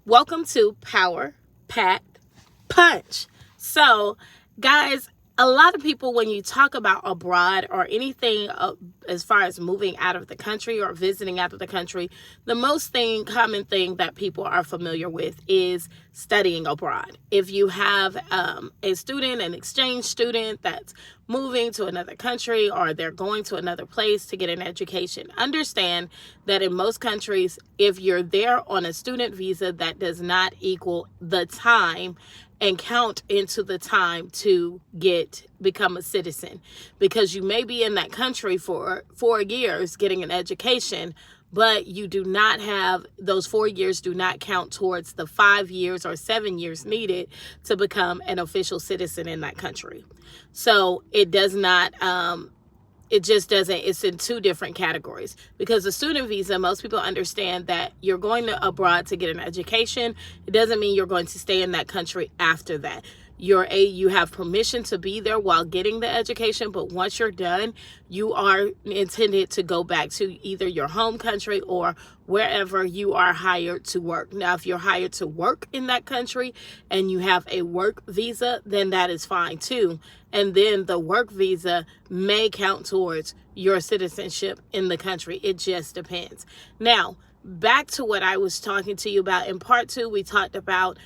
Welcome to Power Packed Punch. So, guys, a lot of people, when you talk about abroad or anything as far as moving out of the country or visiting out of the country, the most common thing that people are familiar with is studying abroad. If you have a student, an exchange student that's moving to another country or they're going to another place to get an education, understand that in most countries, if you're there on a student visa, that does not equal the time and count into the time to become a citizen, because you may be in that country for 4 years getting an education, but you do not have those 4 years do not count towards the 5 years or 7 years needed to become an official citizen in that country. So it does not it just doesn't. It's in two different categories, because the student visa, most people understand that you're going to abroad to get an education. It doesn't mean you're going to stay in that country after that. You have permission to be there while getting the education, but once you're done, you are intended to go back to either your home country or wherever you are hired to work. Now, if you're hired to work in that country and you have a work visa, then that is fine too. And then the work visa may count towards your citizenship in the country. It just depends. Now, back to what I was talking to you about in part 2, we talked about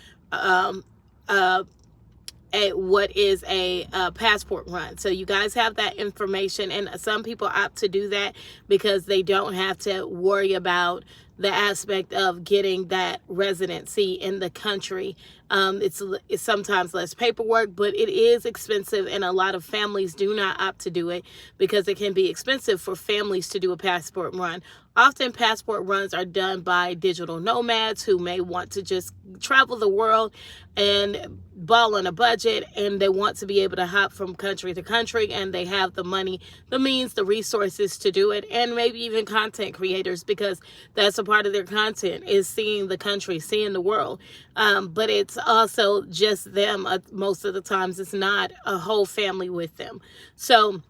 what is a passport run. So you guys have that information, and some people opt to do that because they don't have to worry about the aspect of getting that residency in the country. It's sometimes less paperwork, but it is expensive, and a lot of families do not opt to do it because it can be expensive for families to do a passport run. Often passport runs are done by digital nomads who may want to just travel the world and ball on a budget, and they want to be able to hop from country to country, and they have the money, the means, the resources to do it, and maybe even content creators, because that's a part of their content is seeing the country, seeing the world. But it's also just them. Most of the times it's not a whole family with them. So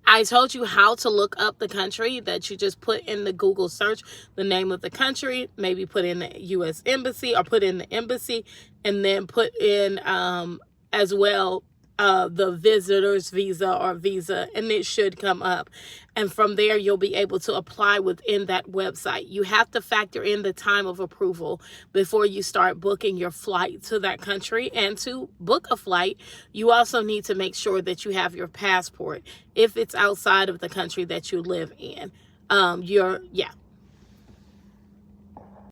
I told you how to look up the country, that you just put in the Google search the name of the country, maybe put in the U.S. Embassy or put in the embassy, and then put in as well the visitor's visa or visa, and it should come up. And from there, you'll be able to apply within that website. You have to factor in the time of approval before you start booking your flight to that country. And to book a flight, you also need to make sure that you have your passport if it's outside of the country that you live in.